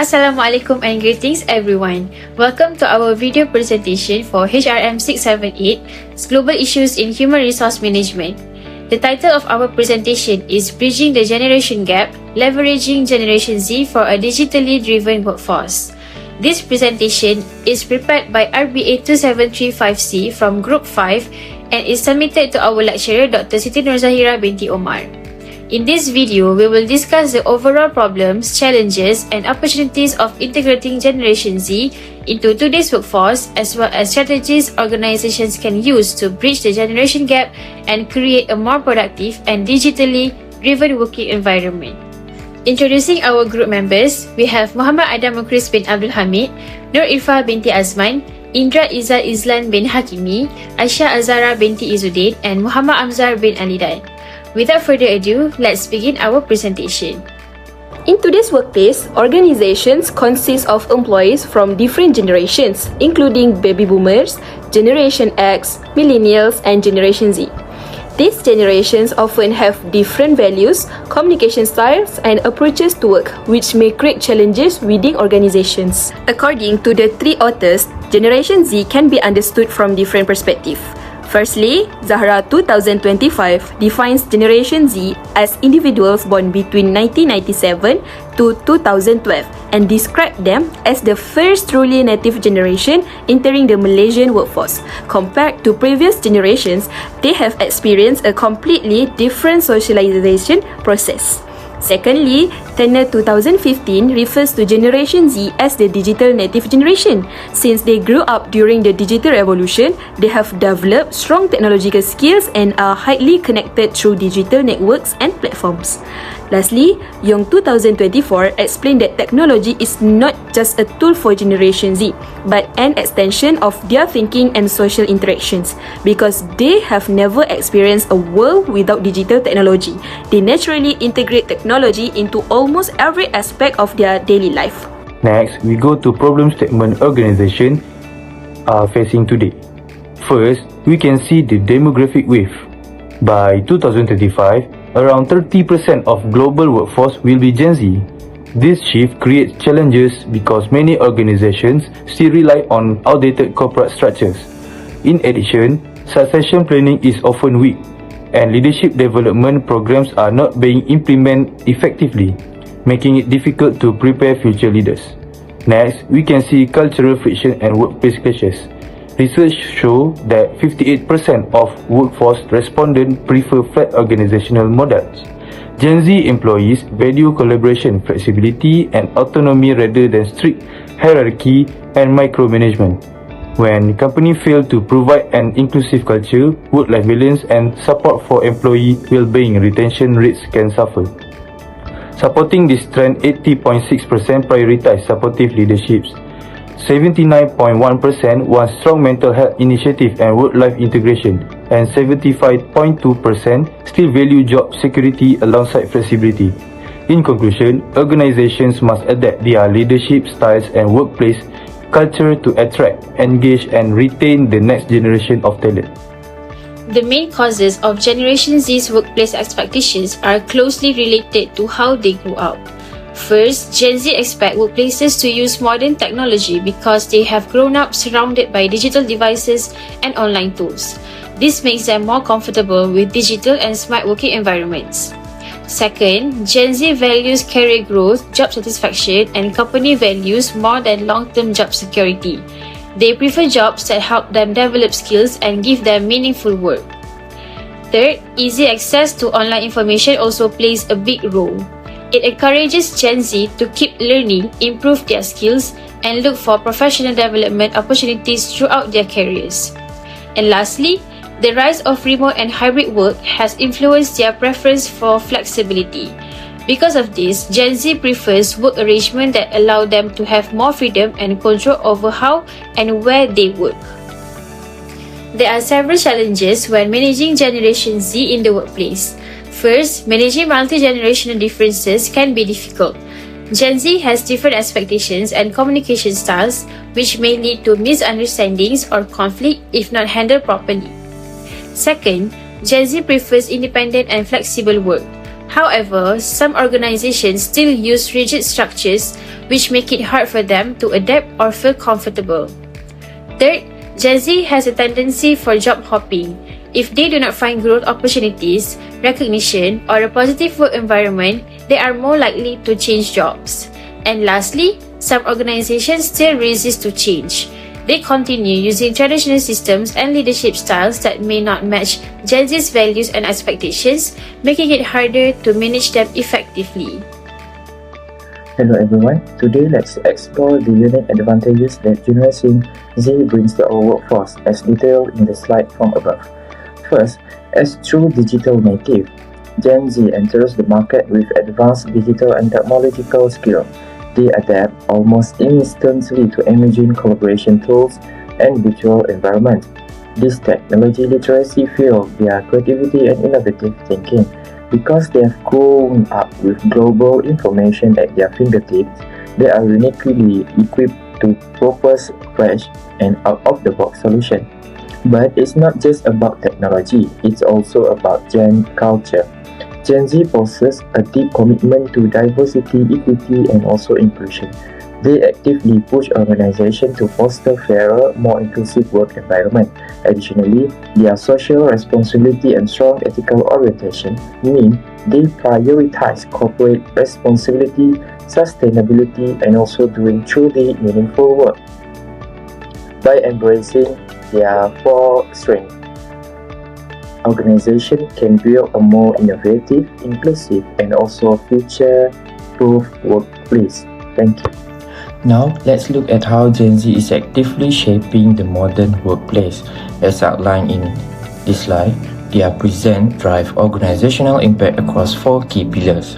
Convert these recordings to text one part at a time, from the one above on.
Assalamualaikum and greetings everyone. Welcome to our video presentation for HRM678 Global Issues in Human Resource Management. The title of our presentation is Bridging the Generation Gap, Leveraging Generation Z for a Digitally Driven Workforce. This presentation is prepared by RBA 2735C from Group 5 and is submitted to our lecturer Dr. Siti Nurzahira binti Omar. In this video, we will discuss the overall problems, challenges, and opportunities of integrating Generation Z into today's workforce, as well as strategies organizations can use to bridge the generation gap and create a more productive and digitally driven working environment. Introducing our group members, we have Muhammad Adam Mukris bin Abdul Hamid, Nur Irfa binti Azman, Indra Izzat Izlan bin Hakimi, Aisyah Azara binti Izzuddin, and Muhammad Amzar bin Alidan. Without further ado, let's begin our presentation. In today's workplace, organizations consist of employees from different generations, including baby boomers, Generation X, millennials, and Generation Z. These generations often have different values, communication styles, and approaches to work, which may create challenges within organizations. According to the three authors, Generation Z can be understood from different perspectives. Firstly, Zahra 2025 defines Generation Z as individuals born between 1997 to 2012 and describes them as the first truly native generation entering the Malaysian workforce. Compared to previous generations, they have experienced a completely different socialization process. Secondly, Tenor 2015 refers to Generation Z as the digital native generation. Since they grew up during the digital revolution, they have developed strong technological skills and are highly connected through digital networks and platforms. Lastly, Young 2024 explained that technology is not just a tool for Generation Z, but an extension of their thinking and social interactions. Because they have never experienced a world without digital technology, they naturally integrate technology into almost every aspect of their daily life. Next, we go to problem statement organization are facing today. First, we can see the demographic wave. By 2035, around 30% of global workforce will be Gen Z. This shift creates challenges because many organizations still rely on outdated corporate structures. In addition, succession planning is often weak, and leadership development programs are not being implemented effectively, making it difficult to prepare future leaders. Next, we can see cultural friction and workplace clashes. Research shows that 58% of workforce respondents prefer flat organizational models. Gen Z employees value collaboration, flexibility, and autonomy rather than strict hierarchy and micromanagement. When companies fail to provide an inclusive culture, work-life balance, and support for employee well-being, retention rates can suffer. Supporting this trend, 80.6% prioritize supportive leaderships. 79.1% want strong mental health initiative and work-life integration, and 75.2% still value job security alongside flexibility. In conclusion, organizations must adapt their leadership styles and workplace culture to attract, engage, and retain the next generation of talent. The main causes of Generation Z's workplace expectations are closely related to how they grew up. First, Gen Z expect workplaces to use modern technology because they have grown up surrounded by digital devices and online tools. This makes them more comfortable with digital and smart working environments. Second, Gen Z values career growth, job satisfaction, and company values more than long-term job security. They prefer jobs that help them develop skills and give them meaningful work. Third, easy access to online information also plays a big role. It encourages Gen Z to keep learning, improve their skills, and look for professional development opportunities throughout their careers. And lastly, the rise of remote and hybrid work has influenced their preference for flexibility. Because of this, Gen Z prefers work arrangements that allow them to have more freedom and control over how and where they work. There are several challenges when managing Generation Z in the workplace. First, managing multi-generational differences can be difficult. Gen Z has different expectations and communication styles, which may lead to misunderstandings or conflict if not handled properly. Second, Gen Z prefers independent and flexible work. However, some organizations still use rigid structures which make it hard for them to adapt or feel comfortable. Third, Gen Z has a tendency for job hopping. If they do not find growth opportunities, recognition, or a positive work environment, they are more likely to change jobs. And lastly, some organizations still resist to change. They continue using traditional systems and leadership styles that may not match Gen Z's values and expectations, making it harder to manage them effectively. Hello everyone, today let's explore the unique advantages that Generation Z brings to our workforce as detailed in the slide from above. First, as true digital native, Gen Z enters the market with advanced digital and technological skills. They adapt almost instantly to emerging collaboration tools and virtual environments. This technology literacy fuels their creativity and innovative thinking. Because they have grown up with global information at their fingertips, they are uniquely equipped to propose fresh and out-of-the-box solutions. But it's not just about technology, it's also about Gen culture. Gen Z possesses a deep commitment to diversity, equity, and also inclusion. They actively push organizations to foster fairer, more inclusive work environment. Additionally, their social responsibility and strong ethical orientation mean they prioritize corporate responsibility, sustainability, and also doing truly meaningful work. By embracing their four strengths, organization can build a more innovative, inclusive, and also future-proof workplace. Thank you. Now, let's look at how Gen Z is actively shaping the modern workplace. As outlined in this slide, their present drive organizational impact across four key pillars.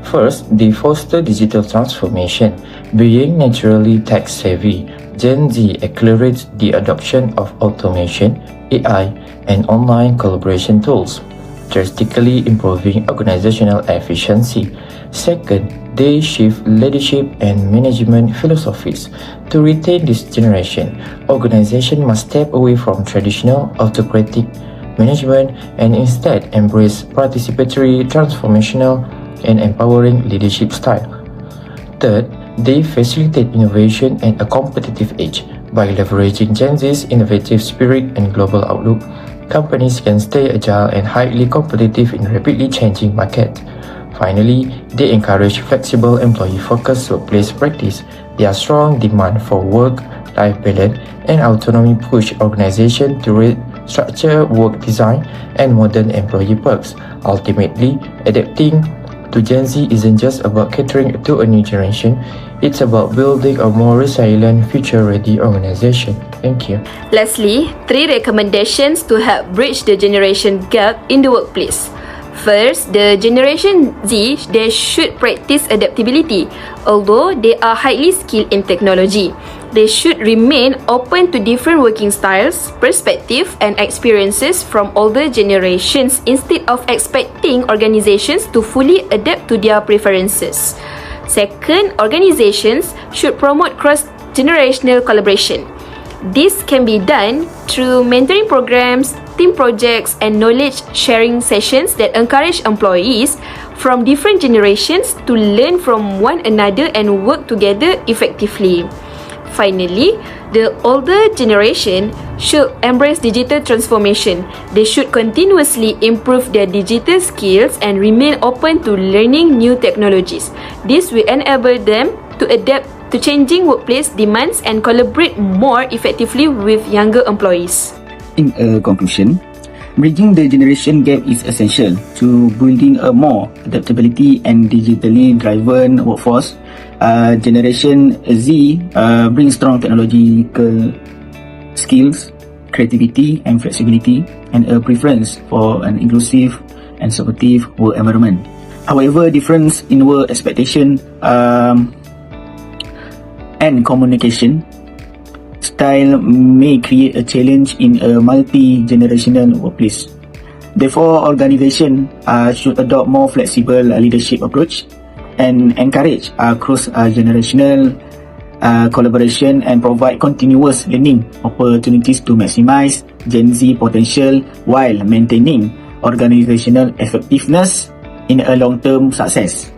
First, they foster digital transformation. Being naturally tech-savvy, Gen Z accelerates the adoption of automation, AI, and online collaboration tools, drastically improving organizational efficiency. Second, they shift leadership and management philosophies. To retain this generation, organizations must step away from traditional autocratic management and instead embrace participatory, transformational, and empowering leadership style. Third, they facilitate innovation and a competitive edge. By leveraging Gen Z's innovative spirit and global outlook, companies can stay agile and highly competitive in rapidly changing markets. Finally, they encourage flexible employee-focused workplace practice. Their strong demand for work-life balance and autonomy push organizations to restructure work design and modern employee perks. Ultimately, adapting to Gen Z isn't just about catering to a new generation, it's about building a more resilient, future-ready organization. Thank you. Lastly, 3 recommendations to help bridge the generation gap in the workplace. First, the Generation Z, they should practice adaptability. Although they are highly skilled in technology, they should remain open to different working styles, perspectives, and experiences from older generations instead of expecting organizations to fully adapt to their preferences. Second, organizations should promote cross-generational collaboration. This can be done through mentoring programs, team projects, and knowledge sharing sessions that encourage employees from different generations to learn from one another and work together effectively. Finally, the older generation should embrace digital transformation. They should continuously improve their digital skills and remain open to learning new technologies. This will enable them to adapt to changing workplace demands and collaborate more effectively with younger employees. In conclusion, bridging the generation gap is essential to building a more adaptability and digitally driven workforce. Generation Z brings strong technological skills, creativity and flexibility, and a preference for an inclusive and supportive work environment. However, difference in work expectation and communication style may create a challenge in a multi-generational workplace. Therefore, organizations should adopt more flexible leadership approach and encourage cross-generational collaboration and provide continuous learning opportunities to maximize Gen Z potential while maintaining organizational effectiveness in a long-term success.